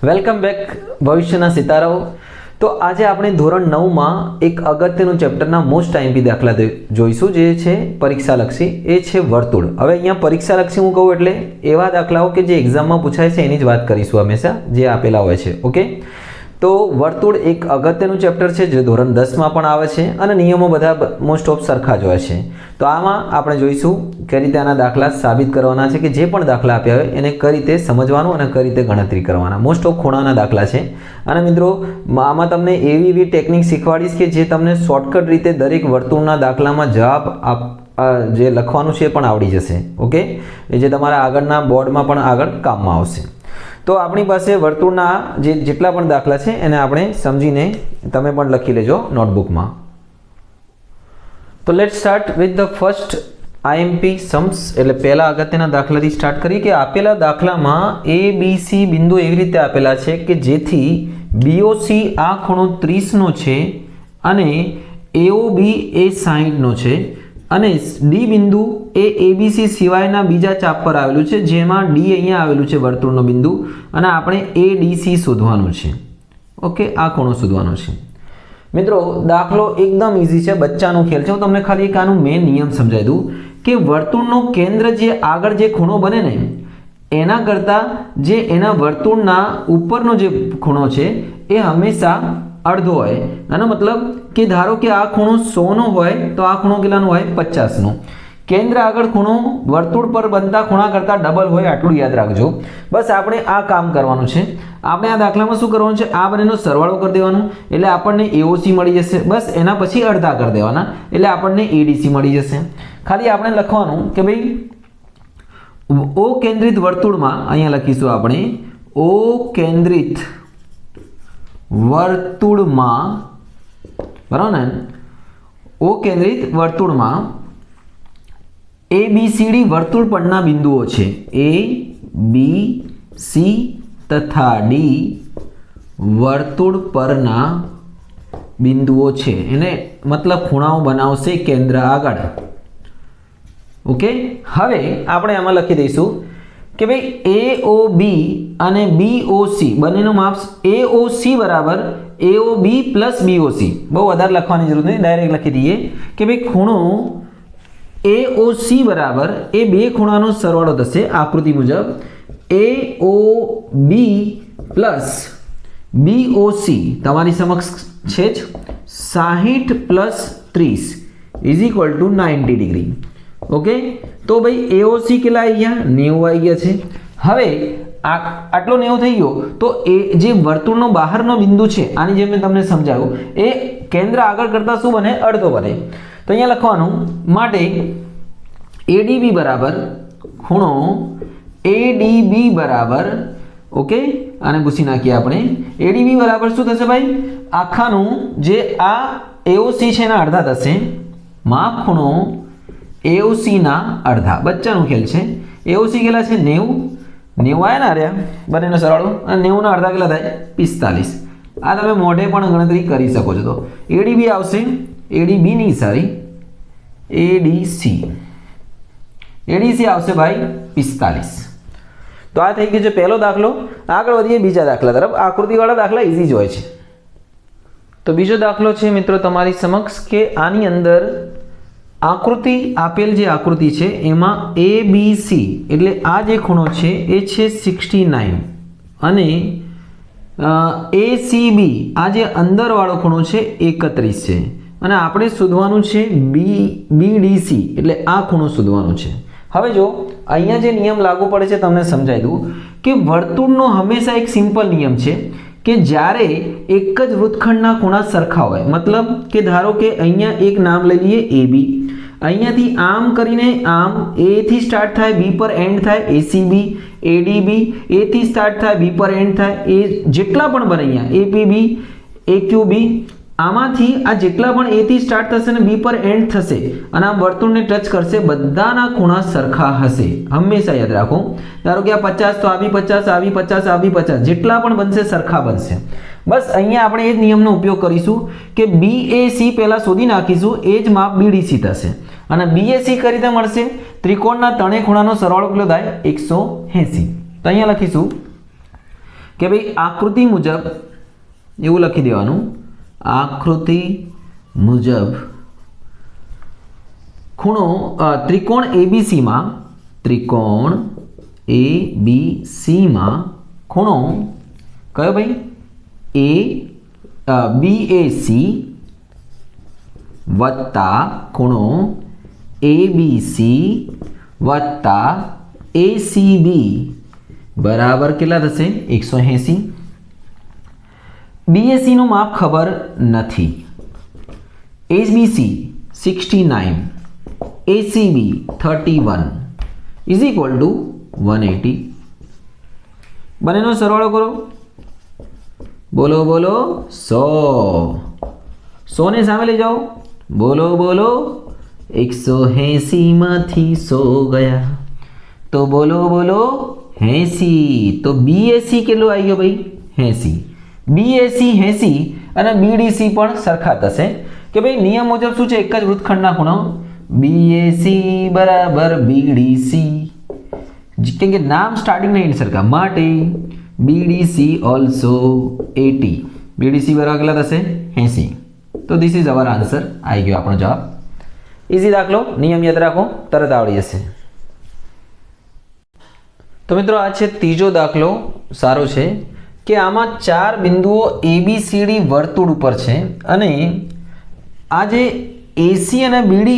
Welcome back ભવિષ્યના સિતારાઓ। તો આજે આપણે ધોરણ 9 માં એક અગત્યનું ચેપ્ટરના મોસ્ટ આઈએમપી દાખલા જોઈશું જે છે પરીક્ષાલક્ષી, એ છે વર્તુળ। હવે અહીંયા પરીક્ષાલક્ષી હું કહું એટલે એવા દાખલાઓ કે જે એક્ઝામમાં પૂછાય છે એની જ વાત કરીશું હંમેશા, જે આપેલા હોય છે। ઓકે, તો વર્તુળ એક અગત્યનું ચેપ્ટર છે જે ધોરણ 10 માં પણ આવે છે અને નિયમો બધા મોસ્ટ ઓફ સરખા જ હોય છે। તો આમાં આપણે જોઈશું કઈ રીતે આના દાખલા સાબિત કરવાના છે, કે જે પણ દાખલા આપ્યા હોય એને કઈ રીતે સમજવાનું અને કઈ રીતે ગણતરી કરવાના। મોસ્ટ ઓફ ખૂણાના દાખલા છે અને મિત્રો આમાં તમને એવી ટેકનિક શીખવાડીશ કે જે તમને શોર્ટકટ રીતે દરેક વર્તુળના દાખલામાં જવાબ જે લખવાનું છે એ પણ આવડી જશે। ઓકે, એ જે તમારા આગળના બોર્ડમાં પણ આગળ કામમાં આવશે। તો આપણી પાસે વર્તુળના જેટલા પણ દાખલા છે એને આપણે સમજીને તમે પણ લખી લેજો નોટબુકમાં। તો let's start with the first IMP sums. એટલે પહેલા અગત્યના દાખલાથી સ્ટાર્ટ કરીએ કે આપેલા દાખલામાં એ બી સી બિંદુ એવી રીતે આપેલા છે કે જેથી BOC આ ખૂણો 30 નો છે અને AOB એ 60 નો છે અને ડી બિંદુ એ ABC સિવાયના બીજા ચાપ પર આવેલું છે, જેમાં ડી અહીંયા આવેલું છે વર્તુળનો બિંદુ, અને આપણે ADC શોધવાનું છે। ઓકે, આ ખૂણો શોધવાનો છે। મિત્રો દાખલો એકદમ ઈઝી છે, બચ્ચાનો ખેલ છે। હું તમને ખાલી એક આનું મેઇન નિયમ સમજાવી દઉં કે વર્તુળનું કેન્દ્ર જે આગળ જે ખૂણો બને ને એના કરતાં જે એના વર્તુળના ઉપરનો જે ખૂણો છે એ હંમેશા અડધો હોય। આનો મતલબ કે ધારો કે આ ખૂણો 100 નો હોય તો આ ખૂણો કેટલાનો હોય 50 નો। કેન્દ્ર આગળ ખૂણો વર્તુળ પર બનતા ખૂણા કરતાં ડબલ હોય, આટલું યાદ રાખજો। બસ આપણે આ કામ કરવાનું છે। આપણે આ દાખલામાં શું કરવાનું છે, આ બંનેનો સરવાળો કરી દેવાનો એટલે આપણને AOC મળી જશે। બસ એના પછી અડધા કરી દેવાના એટલે આપણને ADC મળી જશે। ખાલી આપણે લખવાનું કે ભાઈ O કેન્દ્રિત વર્તુળમાં, અહીંયા લખીશું આપણે O કેન્દ્રિત વર્તુળમાં, બરાબર ને, O કેન્દ્રિત વર્તુળમાં ABCD વર્તુળ પરના બિંદુઓ છે। ABC તથા D વર્તુળ પરના બિંદુઓ છે, એને મતલબ ખૂણાઓ બનાવશે કેન્દ્ર આગળ। ઓકે, હવે આપણે આમાં લખી દઈશું કે ભાઈ AOB અને BOC બંનેનું માપ AOC બરાબર AOB પ્લસ BOC। બહુ વધારે લખવાની જરૂર નથી, ડાયરેક્ટ લખી દઈએ કે ભાઈ ખૂણો AOC બરાબર એ બે ખૂણાનો સરવાળો થશે આકૃતિ મુજબ AOB પ્લસ BOC તમારી સમક્ષ છે જ 60 plus 30 is equal to 90 degree. Okay, તો ભાઈ AOC કેટલા આવી ગયા 90 આવી ગયા છે। હવે આટલો 90 થઈ ગયો તો એ જે વર્તુળનો બહારનો બિંદુ છે, આની જેમ મેં તમને સમજાવ્યું, એ કેન્દ્ર આગળ કરતા શું બને, અડધો બને। તો અહીંયા લખવાનું માટે ADB બરાબર ખૂણો ADB બરાબર, ઓકે, આને ભૂસી નાખીએ આપણે, ADB બરાબર શું થશે ભાઈ, આખાનું જે આ AOC છે એના અડધા થશે, માપ ખૂણો AOC ના અડધા। બચ્ચાનો ખેલ છે। AOC કેટલા છે 90 આયા ને આર્યા બંનેનો સરવાળો, અને 90 ના અડધા કેટલા થાય 45। આ તમે મોઢે પણ ગણતરી કરી શકો છો। તો ADB આવશે, ADB નહીં સોરી ADC આવશે ભાઈ 45। તો આ થઈ ગયો છે પહેલો દાખલો। આગળ વધીએ બીજા દાખલા તરફ। આકૃતિવાળા દાખલા ઈઝી જ હોય છે। તો બીજો દાખલો છે મિત્રો તમારી સમક્ષ કે આની અંદર આકૃતિ આપેલ જે આકૃતિ છે એમાં ABC એટલે આ જે ખૂણો છે એ છે 69 અને ACB આ જે અંદરવાળો ખૂણો છે 31 છે, અને આપણે શોધવાનું છે BDC એટલે આ ખૂણો શોધવાનો છે। હવે જો અહીંયા જે નિયમ લાગુ પડે છે તમને સમજાવી દઉં કે વર્તુળનો હંમેશા એક સિમ્પલ નિયમ છે કે જ્યારે એક જ વૃત્તખંડના ખૂણા સરખા હોય, મતલબ કે ધારો કે અહીંયા એક નામ લઈ લઈએ AB, અહીંયાથી આમ કરીને આમ A થી સ્ટાર્ટ થાય B પર એન્ડ થાય ACB, ADB A થી સ્ટાર્ટ થાય B પર એન્ડ થાય, એ જેટલા પણ બને અહીંયા APB AQB, આમાંથી આ જેટલા પણ A થી સ્ટાર્ટ થશે ને B પર એન્ડ થશે અને આ વર્તુળને ટચ કરશે, બધાના ખૂણા સરખા હશે। હંમેશા યાદ રાખો, ધારો કે આ 50 તો આ બી 50, આ બી 50, આ બી 50, જેટલા પણ બનશે સરખા બનશે। બસ અહીંયા આપણે એ જ નિયમનો ઉપયોગ કરીશું કે BAC પહેલા શોધી નાખીશું, એ જ માપ BDC થશે અને BAC કઈ રીતે મળશે, ત્રિકોણના ત્રણેય ખૂણાનો સરવાળો કેટલો થાય 180। તો અહીંયા લખીશું કે ભાઈ આકૃતિ મુજબ એવું લખી દેવાનું, આકૃતિ મુજબ ખૂણો ત્રિકોણ એબીસીમાં ખૂણો કયો ભાઈ BAC વત્તા ખૂણો ABC વત્તા ACB બરાબર કેટલા થશે 180. BAC નું માપ ખબર નથી, ABC 69, ACB 31 is equal to 180. બંનેનો સરવાળો કરો, બોલો બોલો 100 ને સામે લઈ જાઓ, બોલો બોલો 180 માંથી 100 ગયા તો બોલો બોલો 80. તો BAC કેટલો આવી ગયો ભાઈ 80. BAC 80 અને BDC પણ સરખા થશે કે ભાઈ નિયમ મુજબ શું છે, એક જ વૃત્તખંડના ખૂણો BAC બરાબર BDC, કેમ કે નામ સ્ટાર્ટિંગ નહીં સરખા માટે BDC ઓલ્સો 80. BDC બરાબર કેટલા થશે 80. તો ધીસ ઇઝ અવર આન્સર, આવી ગયો આપણો જવાબ. ઇઝી દાખલો, નિયમ યાદ રાખો, તરત આવડી જશે. તો મિત્રો આ છે ત્રીજો દાખલો. સારો છે કે આમાં 4 બિંદુઓ ABCD વર્તુળ ઉપર છે અને આ જે AC અને BD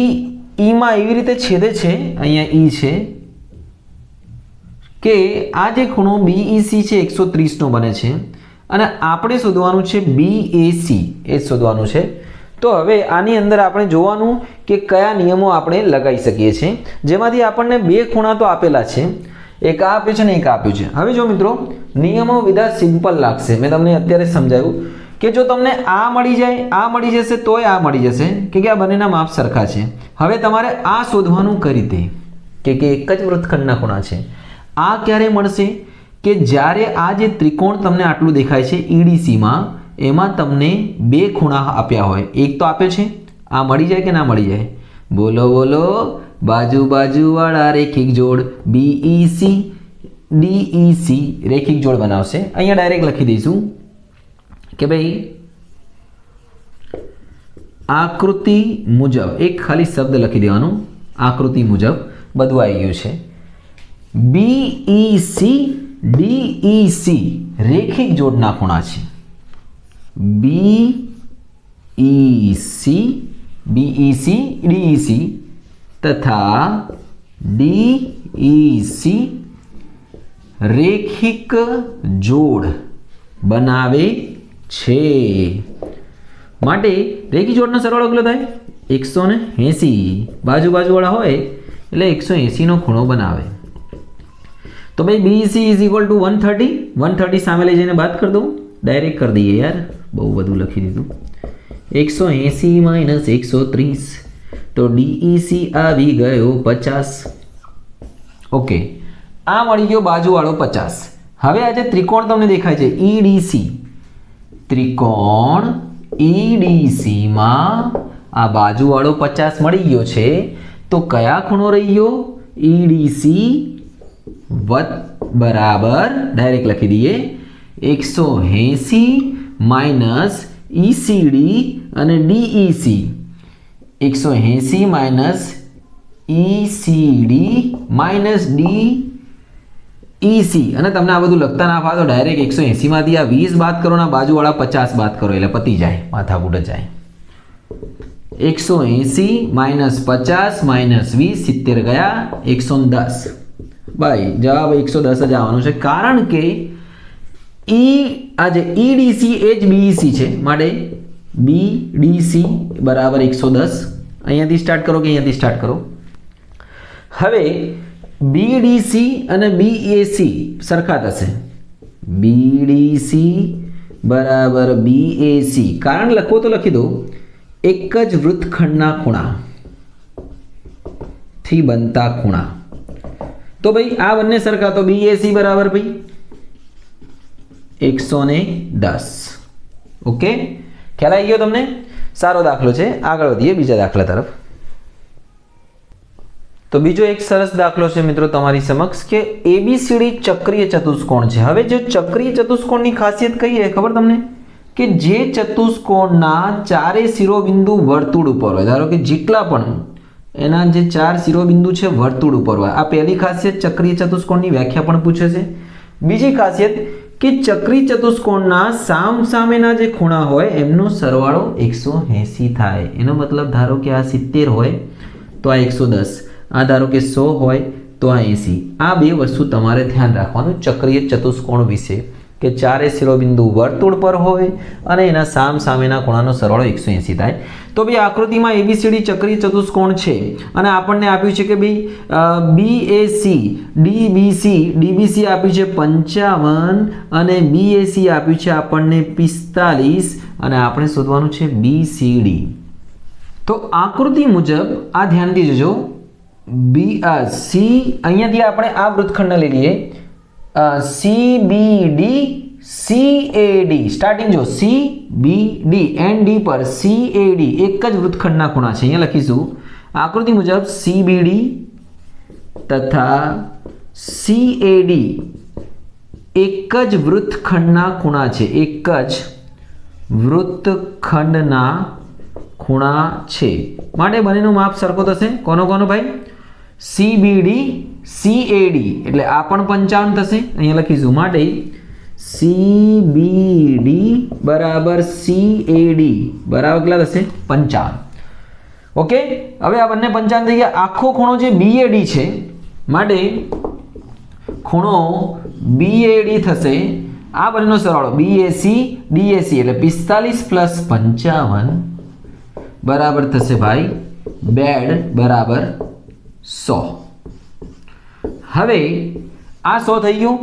માં એવી રીતે છેદે છે, અહીંયા E છે કે આ જે ખૂણો BEC છે 130 નો બને છે અને આપણે શોધવાનું છે BAC, એ શોધવાનું છે. તો હવે આની અંદર આપણે જોવાનું કે કયા નિયમો આપણે લગાવી શકીએ છીએ, જેમાંથી આપણને બે ખૂણા તો આપેલા છે, એક આ આપ્યું છે ને એક આપ્યું છે. હવે જો મિત્રો નિયમો વિધા સિમ્પલ લાગશે, મેં તમને અત્યારે સમજાવ્યું કે જો તમને આ મળી જાય, આ મળી જશે તોય આ મળી જશે કે આ બંનેના માપ સરખા છે. હવે તમારે આ શોધવાનું કઈ રીતે કે એક જ વૃત્તખંડના ખૂણા છે. આ ક્યારે મળશે કે જ્યારે આ જે ત્રિકોણ તમને આટલું દેખાય છે EDC માં, એમાં તમને બે ખૂણા આપ્યા હોય, એક તો આપ્યો છે, આ મળી જાય કે ના મળી જાય, બોલો બોલો બાજુ બાજુવાળા રેખિક જોડ BEC DEC રેખિક જોડ બનાવશે. અહીંયા ડાયરેક્ટ લખી દઈશું કે ભાઈ આકૃતિ મુજબ, એક ખાલી શબ્દ લખી દેવાનું, આકૃતિ મુજબ બધું આવી ગયું છે. BEC DEC રેખિક જોડના ખૂણા છે. BEC DEC તથા DEC રેખિક જોડ બનાવે છે. માટે રેખિક જોડનો સરવાળો કેટલો થાય 180. બાજુ બાજુવાળા હોય એટલે 180 નો ખૂણો બનાવે. તો ભાઈ BEC ઇઝ ઇક્વલ ટુ 130. 130 સામે લઈ જઈને બાદ કરી દઉં, ડાયરેક્ટ કરી દઈએ યાર, બહુ બધું લખી દીધું. 180 માઇનસ 130 તો DEC આવી ગયો 50. ઓકે, આ મળી ગયો બાજુવાળો 50. હવે આ જે ત્રિકોણ તમને દેખાય છે EDC, ત્રિકોણ EDC માં આ બાજુવાળો 50 મળી ગયો છે, તો કયા ખૂણો રહી ગયો EDC બરાબર ડાયરેક્ટ લખી દઈએ 180 માઇનસ ECD અને DEC, 180 minus ECD minus DEC. અને તમને આ બધું લખતા ના ફાવે તો ડાયરેક્ટ 180 માંથી આ 20 બાદ કરો ને બાજુવાળા 50 બાદ કરો એટલે પતી જાય, માથાકૂટ જાય. 180 માઇનસ 50 માઇનસ 20 70 ગયા 110. ભાઈ જવાબ 110 જ આવવાનો છે, કારણ કે આ જે EDC એ જ BEC છે, માટે BDC બરાબર 110. અહીંયાથી સ્ટાર્ટ કરો કે અહીંયાથી સ્ટાર્ટ કરો. હવે BDC અને BAC સરખા થશે. BDC બરાબર BAC, કારણ લખવો તો લખી દો, એક જ વૃત્તખંડના ખૂણા થી બનતા ખૂણા. તો ભાઈ આ બંને સરખા, તો BAC બરાબર ભાઈ 110. ઓકે, ખ્યાલ આવી ગયો તમને? સારો દાખલો છે. આગળ વધીએ બીજા દાખલા તરફ. તો તો બીજો એક સરસ દાખલો છે મિત્રો તમારી સમક્ષ કે એબીસીડી ચક્રીય ચતુષ્કોણ છે. હવે જે ચક્રીય ચતુષ્કોણની ખાસિયત કઈ છે ખબર તમને? કે જે ચતુષ્કોણના ચારે શિરોબિંદુ વર્તુળ ઉપર હોય, ધારો કે જેટલા પણ એના જે ચાર શિરોબિંદુ છે વર્તુળ ઉપર હોય. આ પહેલી ખાસિયત ચક્રીય ચતુષ્કોણની વ્યાખ્યા પણ પૂછે છે. બીજી ખાસિયત કે ચક્રીય ચતુષ્કોણના સામસામેના જે ખૂણા હોય એમનો સરવાળો 180 થાય. એનો મતલબ ધારો કે આ 70 હોય તો આ 110, આ ધારો કે 100 હોય તો આ 80. આ બે વસ્તુ તમારે ધ્યાન રાખવાનું ચક્રીય ચતુષ્કોણ વિશે, કે ચારે શિરોબિંદુ વર્તુળ પર હોય અને એના સામસામેના ખૂણાનો સરવાળો 180 થાય. તો ભાઈ આકૃતિમાં એબીસીડી ચક્રીય ચતુષ્કોણ છે અને આપણને આપ્યું છે કે ભાઈ બીએસી ડીબીસી આપ્યું છે 55 અને બીએસી આપ્યું છે આપણને 45 અને આપણે શોધવાનું છે બીસીડી. તો આકૃતિ મુજબ આ ધ્યાનથી જોજો. સી અહીંયાથી આપણે આ વૃત્તખંડ લઈ લઈએ. CBD CAD સ્ટાર્ટિંગ જો CBD એન્ડ ડી પર CAD એક જ વૃત્તખંડના ખૂણા છે. અહીંયા લખીશું આકૃતિ મુજબ CBD તથા CAD એક જ વૃત્તખંડના ખૂણા છે. એક જ વૃત્તખંડના ખૂણા છે માટે બંનેનું માપ સરખો થશે. કોનો કોનો ભાઈ? CBD CAD એટલે આ પણ 55 થશે. અહીંયા લખીશું માટે CBD બરાબર CAD બરાબર કેટલા થશે? 55. ઓકે, હવે આ બંને 55 થઈ ગયા. આખો ખૂણો જે BAD છે માટે ખૂણો BAD થશે. આ બંનેનો સરવાળો BAC DAC એટલે 45 + 55 બરાબર થશે ભાઈ બેડ બરાબર 100. હવે આ 100 થઈ ગયું.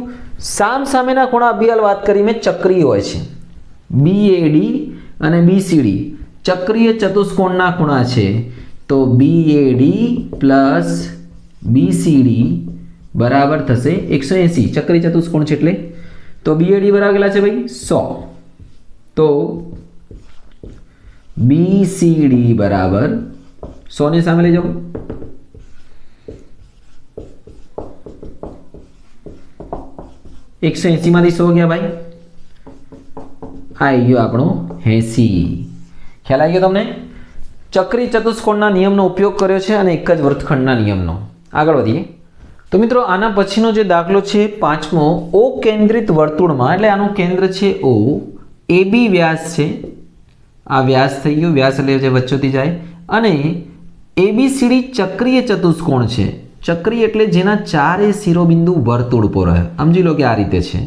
સામસામેના ખૂણા અભિયાલ વાત કરી મેં ચક્રીય હોય છે. BAD અને BCD ચક્રીય ચતુષ્કોણના ખૂણા છે. તો BAD + BCD બરાબર થશે 180. ચક્રીય ચતુષ્કોણ છે એટલે તો BAD બરાબર કેટલા છે ભાઈ? 100. તો BCD બરાબર 100 ને સામે લઈ જાઓ. 180 માંથી 100 ગયા ભાઈ, આવી ગયો આપણો 80. ખ્યાલ આવી ગયો તમને? ચક્રીય ચતુષ્કોણના નિયમનો ઉપયોગ કર્યો છે અને એક જ વર્તખંડના નિયમનો. આગળ વધીએ તો મિત્રો આના પછીનો જે દાખલો છે પાંચમો, ઓ કેન્દ્રિત વર્તુળમાં, એટલે આનું કેન્દ્ર છે O, AB વ્યાસ છે. આ વ્યાસ થઈ ગયો, વ્યાસ એટલે જે વચ્ચેથી જાય, અને ABCD ચક્રીય ચતુષ્કોણ છે. ચક્રીય એટલે જેના ચારે શિરોબિંદુ વર્તુળ ઉપર હોય. સમજી લો કે આ રીતે છે.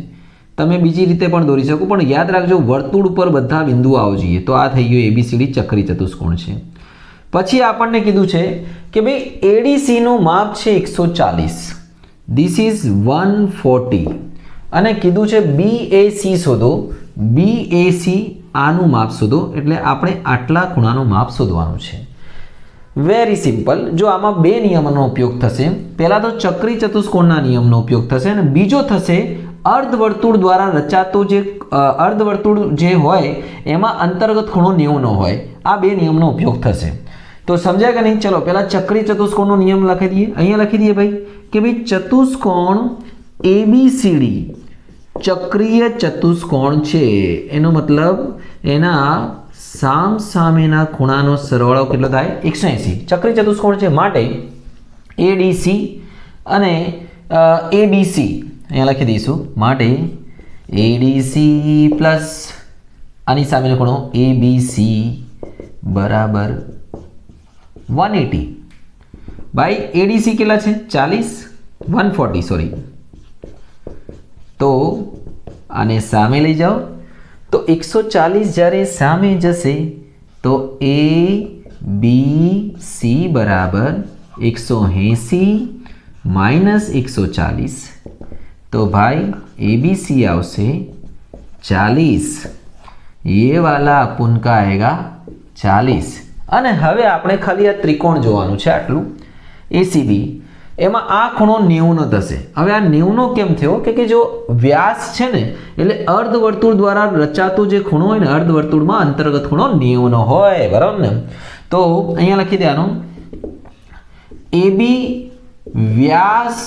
તમે બીજી રીતે પણ દોરી શકો પણ યાદ રાખજો વર્તુળ ઉપર બધા બિંદુઓ આવવા જોઈએ. તો આ થઈ ગયો ABCD ચક્રીય ચતુષ્કોણ છે. પછી આપણને કીધું છે કે ભાઈ ADC નું માપ છે 140, ધીસ ઇઝ 140, અને કીધું છે BAC શોધો. BAC આનું માપ શોધો, એટલે આપણે આટલા ખૂણાનું માપ શોધવાનું છે. Very simple. જો આમાં બે નિયમોનો ઉપયોગ થશે. પહેલા તો ચક્રીય ચતુષ્કોણના નિયમનો ઉપયોગ થશે અને બીજો થશે અર્ધવર્તુળ દ્વારા રચાતો જે અર્ધવર્તુળ જે હોય એમાં અંતર્ગત ખૂણો 90 હોય. આ બે નિયમનો ઉપયોગ થશે. તો સમજાય કે નહીં? ચલો પહેલા ચક્રીય ચતુષ્કોણનો નિયમ લખી દઈએ. અહીંયા લખી દઈએ ભાઈ કે ભાઈ ચતુષ્કોણ ABCD ચક્રીય ચતુષ્કોણ છે. એનો મતલબ એના સામસામેના ખૂણાનો સરવાળો કેટલો થાય? 180. ચક્રીય ચતુષ્કોણ છે માટે ADC અને ABC અહીંયા લખી દઈશું. માટે ADC પ્લસ આની સામેનો ખૂણો ABC બરાબર 180. ભાઈ ADC કેટલા છે? 140 સોરી. તો આને સામે લઈ જાઓ તો 140 જ્યારે સામે જશે તો ABC બરાબર 180 માઇનસ 140. તો ભાઈ ABC આવશે 40. ये वाला अपन का आएगा 40. અને હવે આપણે ખાલી આ ત્રિકોણ જોવાનું છે આટલું ACB. એમાં આ ખૂણો 90 થશે. હવે આ 90 કેમ થયો કે જો વ્યાસ છે ને એટલે અર્ધવર્તુળ દ્વારા રચાતો જે ખૂણો હોય ને અર્ધવર્તુળમાં અંતર્ગત ખૂણો 90 હોય, બરાબર ને? તો અહીંયા લખી દેવાનું AB વ્યાસ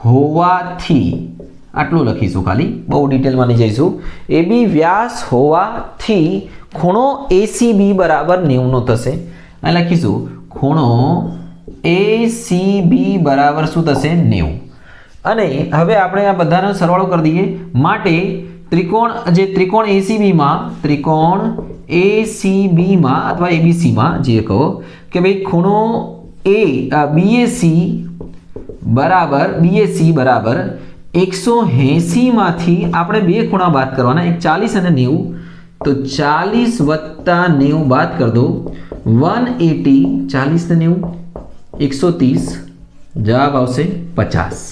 હોવાથી, આટલું લખીશું, ખાલી બહુ ડિટેલમાં નહીં જઈશું. AB વ્યાસ હોવાથી ખૂણો ACB બરાબર 90 નો થશે. અહીં લખીશું ખૂણો ACB બરાબર શું થશે? 90. અને હવે આપણે આ બધાનો સરવાળો કરી દઈએ. માટે ત્રિકોણ ACB માં અથવા ABC માં જે કહો કે ભાઈ ખૂણો BAC બરાબર 180 માંથી આપણે બે ખૂણા બાદ કરવાના, એક 40 અને 90. તો 40 વત્તા 90 બાદ કરી દો, 180. 40 ને 90 130, જવાબ આવશે 50.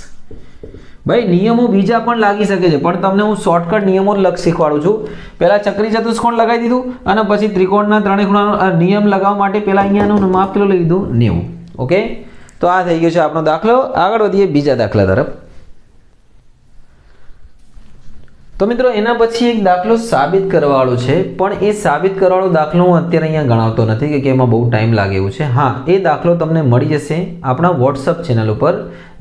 ભાઈ નિયમો બીજા પણ લાગી શકે છે, પણ તમને હું શોર્ટકટ નિયમો શીખવાડું છું. પહેલા ચક્રી ચતુષ્કોણ લગાવી દીધું અને પછી ત્રિકોણના ત્રણેય ખૂણાનો નિયમ લગાવવા માટે પહેલા અહીંયાનું માપ કેટલું લઈ લીધું? 90. ઓકે, તો આ થઈ ગયો છે આપણો દાખલો. આગળ વધીએ બીજા દાખલા તરફ. તો મિત્રો એના પછી એક દાખલો સાબિત કરવાવાળો છે, પણ એ સાબિત કરવાવાળો દાખલો હું અત્યારે અહીંયા ગણાવતો નથી કે એમાં બહુ ટાઈમ લાગે એવું છે. હા, એ દાખલો તમને મળી જશે આપણા વોટ્સઅપ ચેનલ ઉપર,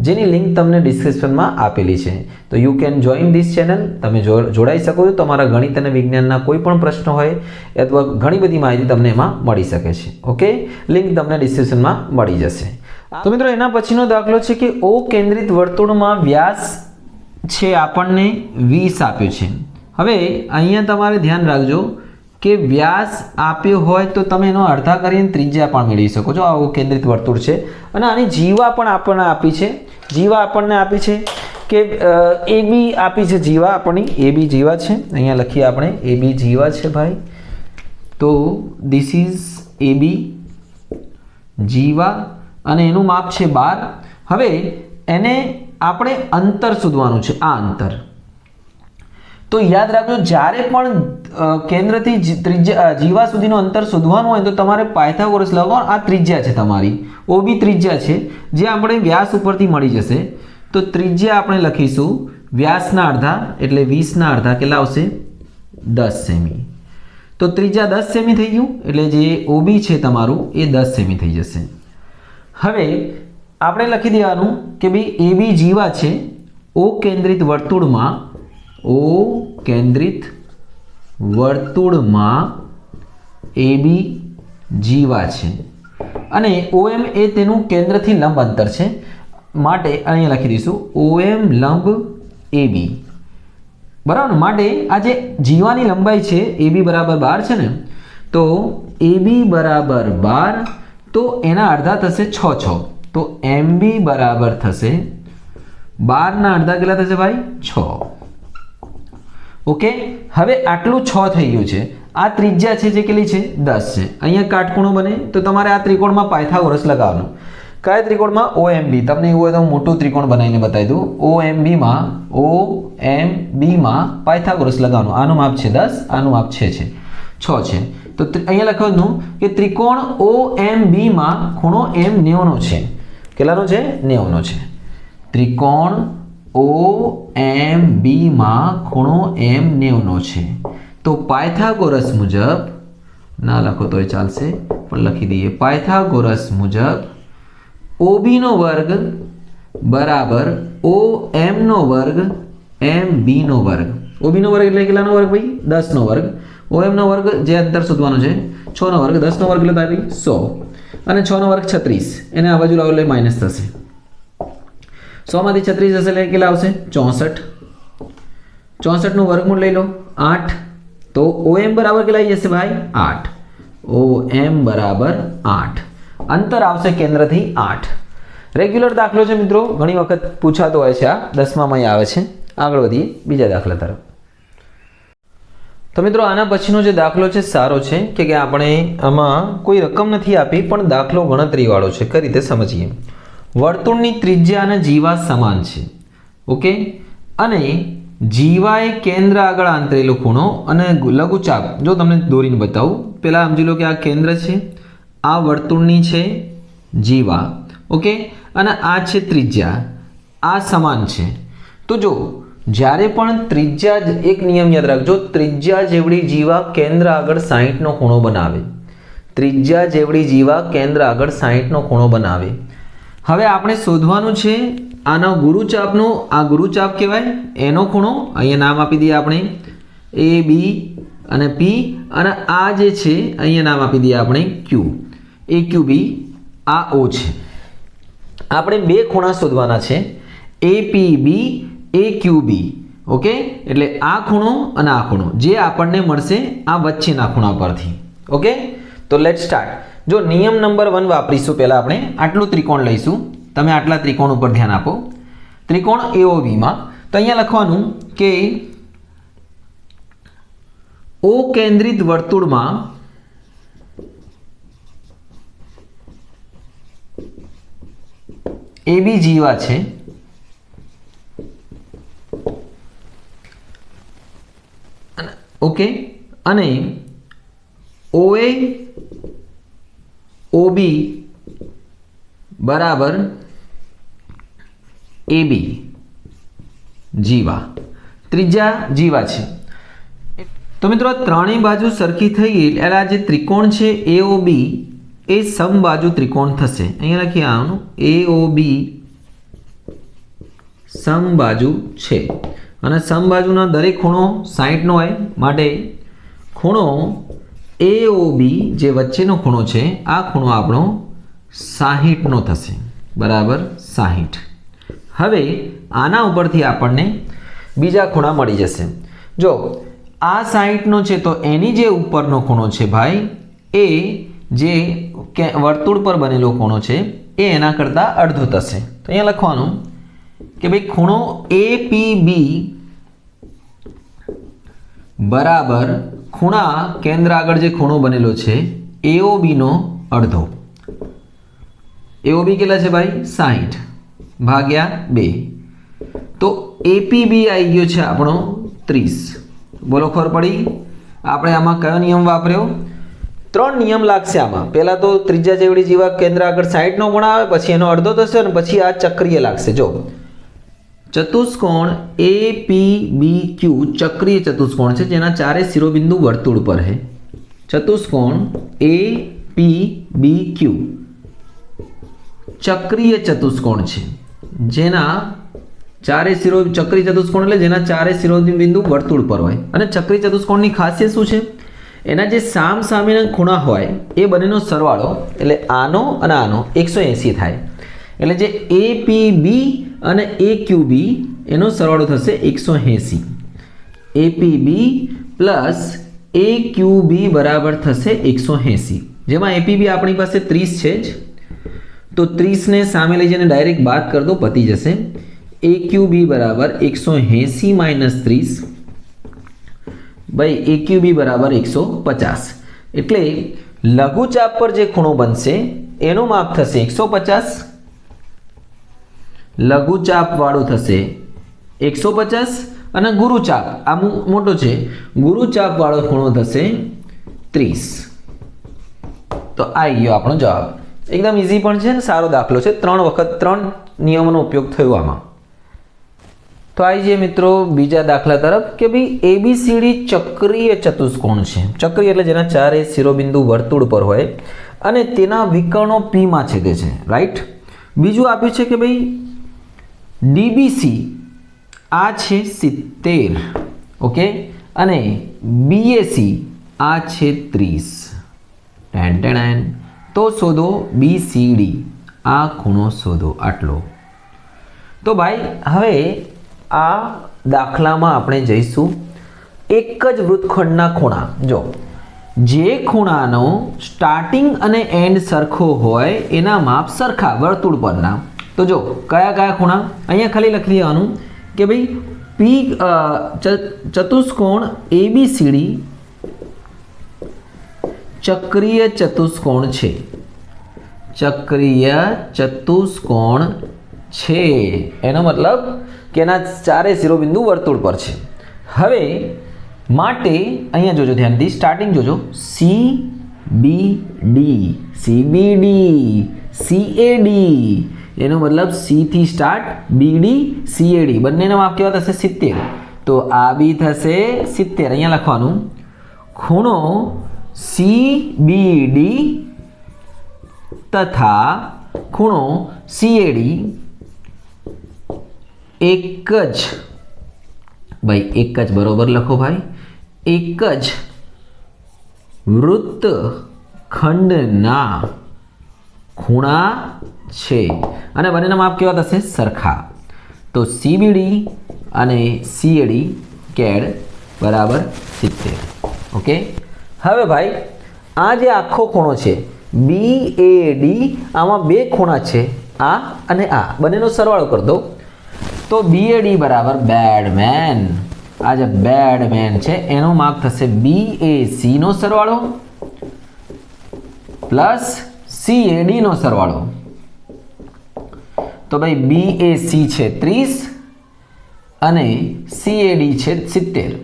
જેની લિંક તમને ડિસ્ક્રિપ્શનમાં આપેલી છે. તો you can join this channel. તમે જોડાઈ શકો છો. તમારા ગણિત અને વિજ્ઞાનના કોઈ પણ પ્રશ્ન હોય અથવા ઘણી બધી માહિતી તમને એમાં મળી શકે છે. ઓકે, લિંક તમને ડિસ્ક્રિપ્શનમાં મળી જશે. તો મિત્રો એના પછીનો દાખલો છે કે ઓ કેન્દ્રિત વર્તુળમાં વ્યાસ છે આપણને 20 આપ્યો છે. હવે અહીંયા તમારે ધ્યાન રાખજો કે વ્યાસ આપ્યો હોય તો તમે એનો અડધા કરીને ત્રિજ્યા પણ મેળવી શકો છો. આવું કેન્દ્રિત વર્તુળ છે અને આની જીવા પણ આપણને આપી છે. જીવા આપણને આપી છે કે AB આપી છે. જીવા આપણી AB જીવા છે. અહીંયા લખીએ આપણે AB જીવા છે ભાઈ. તો ધીસ ઇઝ AB જીવા અને એનું માપ છે 12. હવે એને આપણે અંતર શોધવાનું છે. આ અંતર તો યાદ રાખજો, જ્યારે પણ કેન્દ્રથી જીવા સુધીનું અંતર શોધવાનું હોય તો તમારે પાયથાગોરસ લગાવવાનો. આ ત્રિજ્યા છે તમારી, OB ત્રિજ્યા છે જે આપણે વ્યાસ ઉપરથી મળી જશે. તો ત્રિજ્યા આપણે લખીશું વ્યાસના અડધા એટલે 20 ના અડધા કેટલા આવશે? 10 સેમી. તો ત્રિજ્યા 10 સેમી થઈ ગયું એટલે જે OB છે તમારું એ 10 સેમી થઈ જશે. હવે આપણે લખી દેવાનું કે ભાઈ AB જીવા છે ઓ કેન્દ્રિત વર્તુળમાં AB જીવા છે અને OM એ તેનું કેન્દ્રથી લંબ અંતર છે. માટે અહીંયા લખી દઈશું OM લંબ AB બરાબર. માટે આ જે જીવાની લંબાઈ છે AB બરાબર 12 છે ને, તો AB બરાબર 12, તો એના અડધા થશે 6. તો MB બરાબર થશે 12 ના અડધા કેટલા થશે ભાઈ? 6. ઓકે, હવે આટલું 6 થઈ ગયું છે. આ ત્રિજ્યા છે જે કેટલી છે? 10 છે. અહીંયા કાટખૂણો બને તો તમારે આ ત્રિકોણમાં પાયથાગોરસ લગાવવાનું. કયા ત્રિકોણમાં? OMB. તમને એવું હોય તો હું મોટું ત્રિકોણ બનાવીને બતાવી દઉં. OMB માં પાયથાગોરસ લગાવવાનું. આનું માપ છે 10, આનું માપ 6 છે. તો અહીંયા લખવાનું કે ત્રિકોણ OMB માં ખૂણો M 90 નો છે. કેટલાનો છે? 90 નો છે. ત્રિકોણ OMB માં ખૂણો M 90 નો છે. તો પાયથાગોરસ મુજબ, ના લખો તોય ચાલશે પણ લખી દઈએ, પાયથાગોરસ મુજબ OB નો વર્ગ બરાબર OM નો વર્ગ MB નો વર્ગ. OB નો વર્ગ એટલે કેટલાનો વર્ગ ભાઈ? 10 નો વર્ગ. OM નો વર્ગ જે અંતર શોધવાનો છે 6 નો વર્ગ. 10 નો વર્ગ એટલે ભાઈ 100 અને 6 નો વર્ગ 36. એને આ બાજુ લાવો એટલે માઇનસ થશે. 100 માંથી 36 હશે એટલે કેટલા આવશે? 64. 64 નું વર્ગમૂળ લઈ લો 8. તો OM બરાબર કેટલા આવી જશે ભાઈ? 8. OM બરાબર 8. અંતર આવશે કેન્દ્રથી 8. રેગ્યુલર દાખલો છે મિત્રો, ઘણી વખત પૂછાતો હોય છે. આ 10માં આવે છે. આગળ વધીએ બીજા દાખલા તરફ. તો મિત્રો આના પછીનો જે દાખલો છે સારો છે કે આપણે આમાં કોઈ રકમ નથી આપી પણ દાખલો ગણતરીવાળો છે. કઈ રીતે સમજીએ. વર્તુળની ત્રિજ્યા અને જીવા સમાન છે. ઓકે, અને જીવાએ કેન્દ્ર આગળ આંતરેલો ખૂણો અને લઘુચાપ જો તમને દોરીને બતાવું. પહેલાં સમજી લો કે આ કેન્દ્ર છે, આ વર્તુળની છે જીવા. ઓકે, અને આ છે ત્રિજ્યા. આ સમાન છે. તો જો જ્યારે પણ ત્રિજ્યા, એક નિયમ યાદ રાખજો, ત્રિજ્યા જેવડી જીવા કેન્દ્ર આગળ 60 નો ખૂણો બનાવે. ત્રિજ્યા જેવડી જીવા કેન્દ્ર આગળ 60 નો ખૂણો બનાવે. હવે આપણે શોધવાનું છે આનો ગુરુચાપનો, આ ગુરુચાપ કહેવાય, એનો ખૂણો અહીંયા નામ આપી દઈએ આપણે એ બી અને પી, અને આ જે છે અહીંયા નામ આપી દઈએ આપણે ક્યુ, એ ક્યુ બી, આ ઓ છે. આપણે બે ખૂણા શોધવાના છે, એ પી બી એ ક્યુ બી. ઓકે, એટલે આ ખૂણો અને આ ખૂણો જે આપણને મળશે આ વચ્ચેના ખૂણા પરથી. ઓકે, તો લેટ સ્ટાર્ટ. જો નિયમ નંબર 1 વાપરીશું. પહેલાં આપણે આટલું ત્રિકોણ લઈશું. તમે આટલા ત્રિકોણ ઉપર ધ્યાન આપો. ત્રિકોણ એઓબીમાં તો અહીંયા લખવાનું કે ઓ કેન્દ્રિત વર્તુળમાં એબી જીવા છે ઓકે, અને ઓએ ઓબી બરાબર એબી જીવા, ત્રીજા જીવા છે. તો મિત્રો ત્રણેય બાજુ સરખી થઈ ગઈ એટલે આ જે ત્રિકોણ છે એઓબી એ સમબાજુ ત્રિકોણ થશે. અહીંયા લખીએ આનું એઓબી સમબાજુ છે, અને સમબાજુના દરેક ખૂણો 60નો હોય માટે ખૂણો એઓબી જે વચ્ચેનો ખૂણો છે આ ખૂણો આપણો 60નો થશે. બરાબર 60. હવે આના ઉપરથી આપણને બીજા ખૂણા મળી જશે. જો આ 60નો છે તો એની જે ઉપરનો ખૂણો છે ભાઈ એ જે વર્તુળ પર બનેલો ખૂણો છે એ એના કરતાં અડધો થશે. તો અહીંયા લખવાનું કે ભાઈ ખૂણો એપીબી બરાબર ખૂણા કેન્દ્ર આગળ જે ખૂણો બનેલો છે એઓબીનો અડધો. એઓબી કેટલા છે ભાઈ 60 ભાગ્યા 2. તો એપીબી આવી ગયો છે આપણો 30. બોલો ખબર પડી? આપણે આમાં કયો નિયમ વાપર્યો? 3 નિયમ લાગશે આમાં. પહેલા તો ત્રીજા જેવડી જીવા કેન્દ્ર આગળ 60નો ખૂણો આવે, પછી એનો અડધો થશે અને પછી આ ચક્રીય લાગશે. જો ચતુષ્કોણ એપીબીક્યુ ચક્રીય ચતુષ્કોણ છે જેના ચારે શિરોબિંદુ વર્તુળ પર है. ચતુષ્કોણ એપીબીક્યુ ચક્રીય ચતુષ્કોણ છે જેના ચારે ચક્રીય ચતુષ્કોણ એટલે જેના ચારે શિરોબિંદુ વર્તુળ પર હોય. અને ચક્રીય ચતુષ્કોણની ખાસિયત શું છે? એના જે સામસામેના ખૂણા હોય એ બંનેનો સરવાળો એટલે આનો અને આનો 180 થાય. એટલે જે એપીબી અને એક્યુબી એનો સરવાળો થશે 180. એપીબી પ્લસ એક્યુબી બરાબર થશે 180. જેમાં એપીબી આપણી પાસે 30 છે જ, તો 30 ને સામે લઈ જઈને ડાયરેક્ટ બાદ કર દો, પતી જશે. એક્યુબી બરાબર 180 માઇનસ 30 બાય એક્યુબી બરાબર 150. એટલે લઘુચાપ પર જે ખૂણો બનશે એનું માપ થશે 150, લઘુચાપ વાળું થશે 150, અને ગુરુચાપ આ મોટો છે, ગુરુચાપ વાળો ખૂણો થશે 30. તો આવી ગયો આપણો જવાબ. એકદમ ઈઝી પણ છે ને સારો દાખલો છે. 3 વખત 3 નિયમોનો ઉપયોગ થયો આમાં. તો આવી જઈએ મિત્રો બીજા દાખલા તરફ કે ભાઈ એબીસીડી ચક્રીય ચતુષ્કોણ છે. ચક્રીય એટલે જેના ચારે શિરોબિંદુ વર્તુળ પર હોય અને તેના વિકર્ણો પીમાં છેદે છે. રાઈટ. બીજું આપ્યું છે કે ભાઈ ડીબીસી આ છે 70. ઓકે, અને બીએસી આ છે 30. તો શોધો બીસીડી, આ ખૂણો શોધો આટલો. તો ભાઈ હવે આ દાખલામાં આપણે જઈશું એક જ વૃત્તખંડના ખૂણા. જો જે ખૂણાનો સ્ટાર્ટિંગ અને એન્ડ સરખો હોય એના માપ સરખા વર્તુળ પરના. તો જો કયા કયા ખૂણા અહીંયા ખાલી લખી દેવાનું કે ભાઈ પી ચતુષ્કોણ એબીસીડી ચક્રીય ચતુષ્કોણ છે. ચક્રીય ચતુષ્કોણ છે એનો મતલબ કે એના ચારે શિરોબિંદુ વર્તુળ પર છે. હવે માટે અહીંયા જોજો ધ્યાનથી, સ્ટાર્ટિંગ જોજો CBD, CBD, CAD, એનો મતલબ C થી સ્ટાર્ટ, BD, CAD બંનેના માપ કેવા થશે 70. તો આ બી થશે 70. અહીંયા લખવાનું ખૂણો CBD તથા ખૂણો CAD એક જ ભાઈ એક જ બરોબર લખો ભાઈ એક જ વૃત્તખંડના ખૂણા છે અને બંનેના માપ કેવા થશે સરખા તો CBD અને CAD CAD બરાબર 70 ઓકે હવે ભાઈ આ જે આખો ખૂણો છે BAD આમાં બે ખૂણા છે આ અને આ બંનેનો સરવાળો કરી દો તો BAD બરાબર બેડમેન આ જે બેડમેન છે એનું માપ થશે BAC નો સરવાળો પ્લસ CAD નો સરવાળો તો ભાઈ BAC છે 30 અને CAD છે 70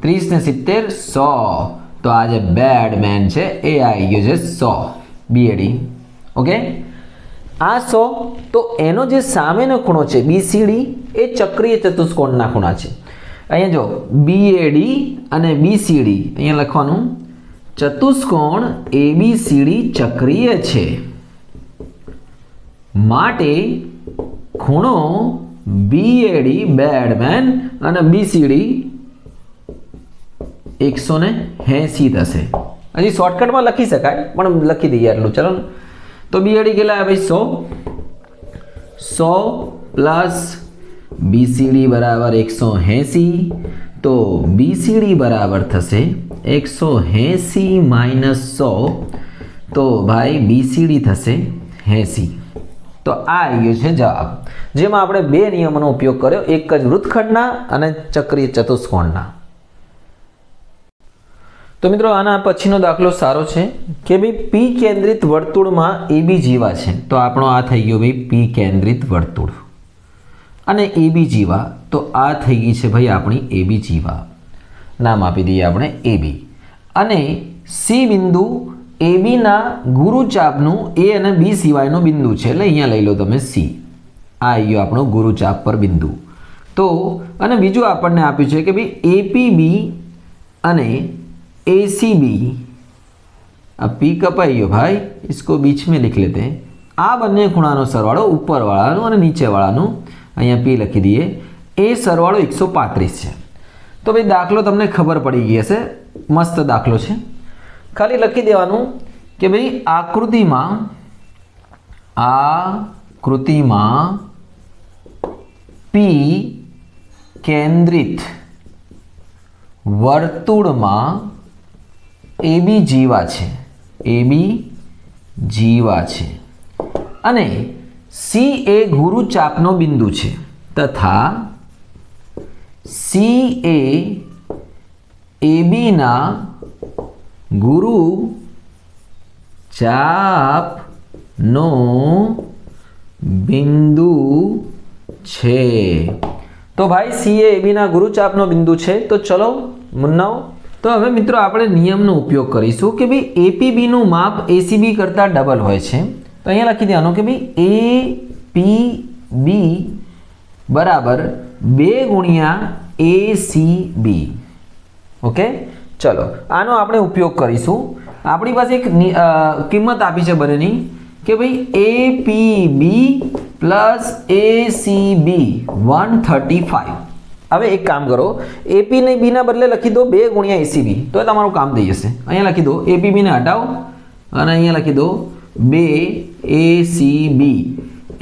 30 ને 70 100 તો આ જે બેડમેન છે એ આવી ગયો છે 100 BAD ઓકે આ 100 તો એનો જે સામેનો ખૂણો છે BCD એ ચક્રીય ચતુષ્કોણના ખૂણા છે અહીંયા જો BAD અને BCD અહીંયા લખવાનું ચતુષ્કોણ ABCD ચક્રીય છે માટે ખૂણો BAD બેડમેન અને BCD 180 થશે હજી શોર્ટકટમાં લખી શકાય પણ લખી દઈએ એટલું ચલો તો BAD કેટલા આવે ભાઈ 100 પ્લસ BCD બરાબર 180 તો BCD બરાબર થશે 180 માઇનસ 100 તો ભાઈ BCD થશે 80 તો આ આવી ગયો છે જવાબ જેમાં આપણે બે નિયમોનો ઉપયોગ કર્યો એક જ વૃત્તખંડના અને ચક્રીય ચતુષ્કોણના તો મિત્રો આના પછીનો દાખલો સારો છે કે ભાઈ P કેન્દ્રિત વર્તુળમાં AB જીવા છે તો આપણો આ થઈ ગયો ભાઈ P કેન્દ્રિત વર્તુળ અને AB જીવા તો આ થઈ ગઈ છે ભાઈ આપણી AB જીવા નામ આપી દઈએ આપણે AB અને C બિંદુ AB ના ગુરુચાપનું A અને B સિવાયનો બિંદુ છે એટલે અહીંયા લઈ લો તમે C આ આવી ગયો આપણો ગુરુચાપ પર બિંદુ તો અને બીજું આપણને આપ્યું છે કે ભાઈ APB અને ACB अब P कपाई गयो भाई इसको बीच में लिख लेते हैं आ बने खूणानो सरवाळो ऊपर वाळानो और नीचे वाळानो अहींया P लखी दीए ए सरवाळो 135 है तो भाई दाखलो तमने खबर पड़ी गई हशे मस्त दाखलो छे खाली लखी देवानुं कि भाई आकृतिमां P केंद्रित वर्तुळमां AB जीवा छे AB जीवा छे अने C ए गुरुचापनो बिंदु छे तथा C ए AB ना गुरुचापनो बिंदु छे तो भाई C ए AB ना गुरुचापनो बिंदु छे तो चलो मुन्नाओ तो हवे मित्रों आपणे नियमनो उपयोग करीशुं कि भाई APB नुं माप ACB करता डबल होय छे तो अहींया लखी देवानुं कि भाई APB बराबर 2 गुणिया ACB ओके चलो आनो आपणे उपयोग करीशुं आपणी पासे एक किंमत आपी छे बनेनी कि भाई APB प्लस ACB 135 હવે એક કામ કરો એપી ને બી ના બદલે લખી દો 2 ગુણ્યા એસીબી તો તમારું કામ થઈ જશે અહીંયા લખી દો એપીબી ને હટાવો અને અહીંયા લખી દો 2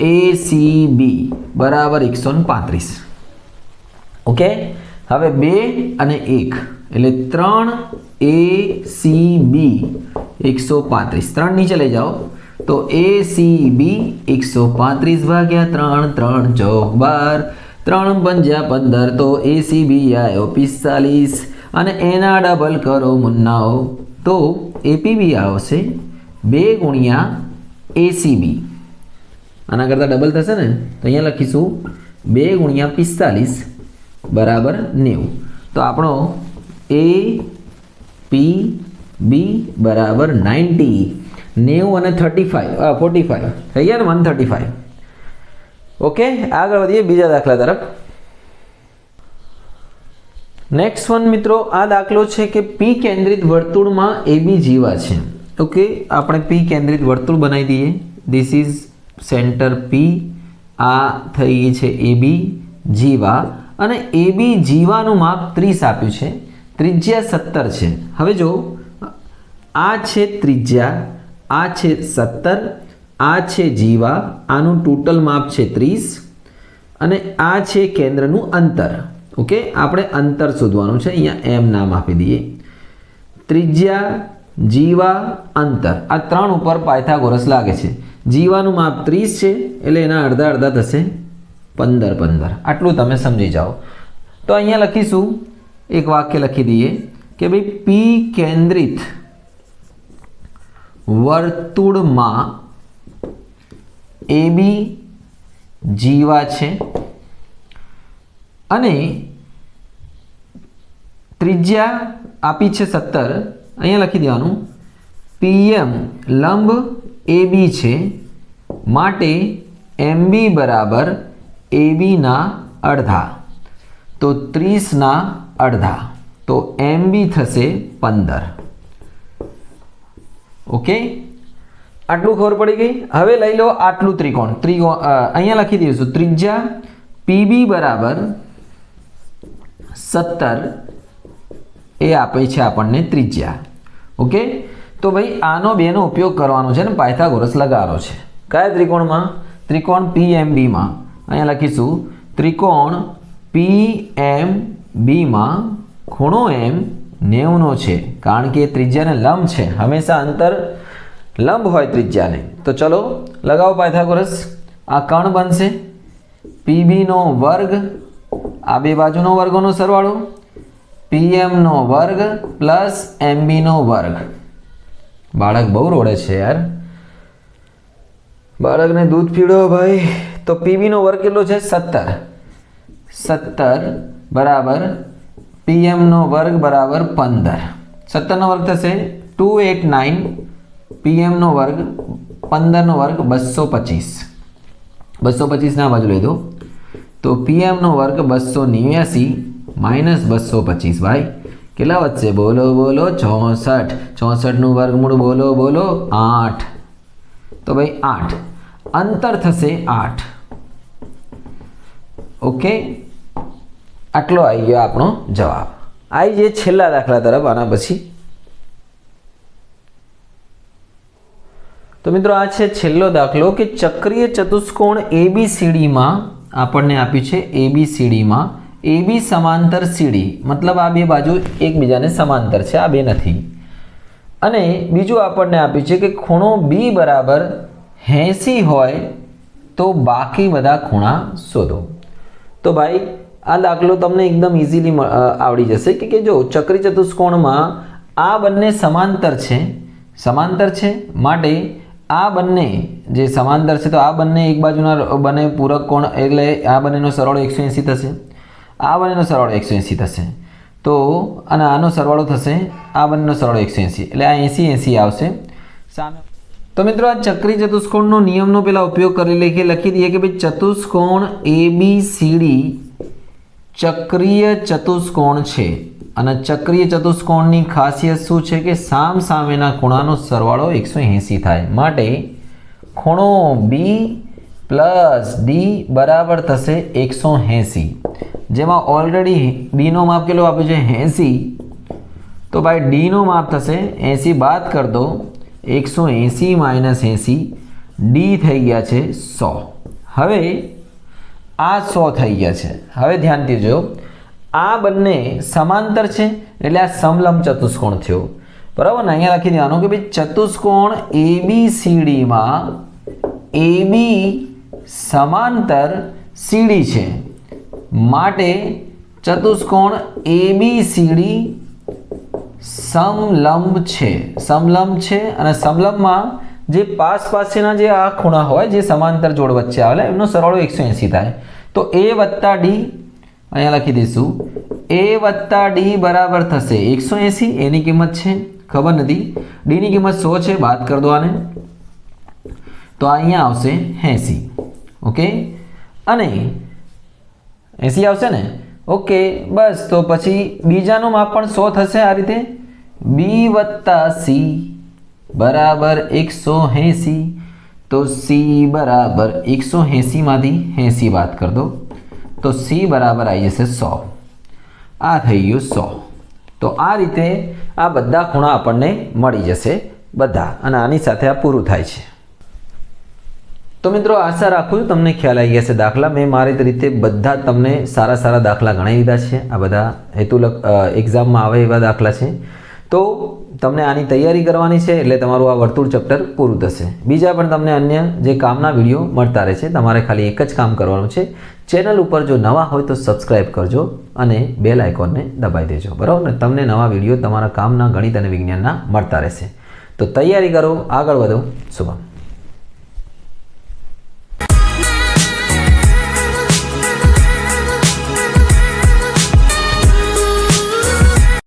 એસીબી બરાબર 135 ઓકે હવે 2 અને 1 એટલે 3 એસીબી 135 3 નીચે લઈ જાઓ તો એસીબી 135 ભાગ્યા 3 3 ચોક 12 3 पंजा 15 तो ACB आयो 45 અને એના ડબલ કરો મુન્નાઓ તો APB આવશે 2 ગુણ્યા ACB આના કરતા ડબલ થશે ને તો અહીંયા લખીશું 2 ગુણ્યા 45 બરાબર 90 તો આપણો APB બરાબર 90 90 અને 45 થઈ ગયા ને 135 ओके आगे बढ़िए बीजा दाखला तरफ नेक्स्ट वन मित्रों आ दाखलो है कि P केंद्रित वर्तुळ में AB जीवा है ओके आपणे P केंद्रित वर्तुळ बनाई दीए दिस इज સેન્ટર P, આ થઈ ગઈ છે AB જીવા, અને AB જીવાનું માપ 30 આપ્યું છે, ત્રિજ્યા 17 છે. હવે જો આ છે ત્રિજ્યા, આ છે 17, આ છે જીવા, આનું ટોટલ માપ છે 30, અને આ છે કેન્દ્રનું અંતર. ઓકે, આપણે અંતર શોધવાનું છે. અહીંયા m નામ આપી દઈએ. ત્રિજ્યા, જીવા, અંતર, આ ત્રણ ઉપર પાયથાગોરસ લાગે છે. જીવાનું માપ 30 છે એટલે એના અડધા અડધા થશે 15 15. આટલું તમે સમજી જાઓ. તો અહીંયા લખીશું, એક વાક્ય લખી દઈએ કે ભાઈ P કેન્દ્રિત વર્તુળમાં AB જીવા છે અને ત્રિજ્યા આપી છે 17. અહીંયા લખી દેવાનું PM લંબ AB છે, માટે MB બરાબર AB ના અડધા, તો 30 ના અડધા, તો MB થશે 15. ઓકે, આટલું ખબર પડી ગઈ. હવે લઈ લો આટલું ત્રિકોણ. અહીંયા લખી દઈશું ત્રિજ્યા PB બરાબર 17 એ આપે છે આપણને ત્રિજ્યા. ઓકે, તો ભાઈ આનો બેનો ઉપયોગ કરવાનો છે ને પાયથાગોરસ લગાવવાનો છે. કયા ત્રિકોણમાં? ત્રિકોણ PMBમાં. અહીંયા લખીશું ત્રિકોણ PMBમાં ખૂણો M 90 છે, કારણ કે ત્રિજ્યાને લંબ છે. હંમેશા અંતર લંબ હોય ત્રિજ્યાને. તો ચલો લગાવો પાયથાગોરસ. આ કર્ણ બનશે PB નો વર્ગ, આ બે બાજુનો વર્ગોનો સરવાળો, PM નો વર્ગ પ્લસ MB નો વર્ગ. બાળક બહુ રોડે છે યાર, બાળકને દૂધ પીવડો ભાઈ. તો PB નો વર્ગ કેટલો છે? 17. 17 બરાબર PM નો વર્ગ બરાબર 15. 17 નો વર્ગ થશે 289, PM નો વર્ગ 15 નો વર્ગ 225. 225 ના બાજુ લઈ દો તો PM નો વર્ગ 289 માઇનસ 225. ભાઈ કેટલા વધશે? બોલો બોલો 64. 64 નું વર્ગમૂળ બોલો બોલો 8. તો ભાઈ 8 અંતર થશે 8. ઓકે, આટલો આવી ગયો આપણો જવાબ. આવી જે છેલ્લા દાખલા તરફ આના પછી. તો મિત્રો આ છે છેલ્લો દાખલો કે ચક્રીય ચતુષ્કોણ ABCDમાં આપણને આપ્યું છે. ABCDમાં AB સમાંતર CD, મતલબ આ બે બાજુ એકબીજાને સમાંતર છે, આ બે નથી. અને બીજું આપણને આપ્યું છે કે ખૂણો B બરાબર 80 હોય તો બાકી બધા ખૂણા શોધો. તો ભાઈ આ દાખલો તમને એકદમ ઇઝીલી આવડી જશે કે જો ચક્રી ચતુષ્કોણમાં આ બંને સમાંતર છે માટે આ બંને જે સમાંતર છે તો આ બંને એક બાજુના બંને પૂરક કોણ એટલે આ બંનેનો સરવાળો 180 થશે, આ બંનેનો સરવાળો 180 થશે. તો અને આનો સરવાળો થશે આ બંનેનો સરવાળો 180 એટલે આ 80 80 આવશે સામે. તો મિત્રો આ ચક્રી ચતુષ્કોણનો નિયમનો પહેલા ઉપયોગ કરી લખી દઈએ કે ભાઈ ચતુષ્કોણ ABCD ચક્રીય ચતુષ્કોણ છે અને ચક્રીય ચતુષ્કોણની ખાસિયત શું છે કે સામ સામેના ખૂણાનો સરવાળો 180 થાય, માટે ખૂણો B પ્લસ D બરાબર થશે 180. જેમાં ઓલરેડી B નો માપ કેટલો આપ્યો છે 80, તો ભાઈ D નો માપ થશે 80 બાદ કર દો 180 માઇનસ 80, D થઈ ગયા છે 100. હવે આ 100 થઈ ગયા છે. હવે ધ્યાનથી જો આ બંને સમાંતર છે એટલે આ સમલંબ ચતુષ્કોણ થયો, બરાબર ને? અહીંયા લખી દેવાનું કે ભાઈ ચતુષ્કોણ ABCDમાં AB સમાંતર CD છે, માટે ચતુષ્કોણ ABCD સમલંબ છે. અને સમલંબમાં જે પાસેના જે આ ખૂણા હોય જે સમાંતર જોડ વચ્ચે આવેલા એમનો સરવાળો 180 થાય. તો A વત્તા D અહીંયા લખી દઈશું A વત્તા D બરાબર થશે 180. એની કિંમત છે ખબર નથી, D ની કિંમત 100 છે, બાદ કરી દો આને તો અહીંયા આવશે 80. ઓકે, અને 80 આવશે ને? ઓકે, બસ. તો પછી બીજાનું માપ પણ 100 થશે. આ રીતે B વત્તા C બરાબર 180. તો સી બરાબર 180માંથી 80 બાદ કરી દો તો સી બરાબર આવી જશે 100. આ થઈ ગયું 100. તો આ રીતે આ બધા ખૂણા આપણને મળી જશે બધા, અને આની સાથે આ પૂરું થાય છે. તો મિત્રો આશા રાખું છું તમને ખ્યાલ આવી ગયા છે દાખલા. મેં મારી રીતે બધા તમને સારા સારા દાખલા ગણાવી દીધા છે. આ બધા એક્ઝામમાં આવે એવા દાખલા છે. તો તમને આની તૈયારી કરવાની છે એટલે તમારું આ વર્તુળ ચેપ્ટર પૂરું થશે. બીજા પણ તમને અન્ય જે કામના વિડીયો મળતા રહે છે. તમારે ખાલી એક જ કામ કરવાનું છે, ચેનલ ઉપર જો નવા હોય તો સબસ્ક્રાઈબ કરજો અને બેલ આઇકોનને દબાવી દેજો, બરાબર ને? તમને નવા વિડીયો તમારા કામના ગણિત અને વિજ્ઞાનના મળતા રહેશે. તો તૈયારી કરો, આગળ વધો. શુભમ.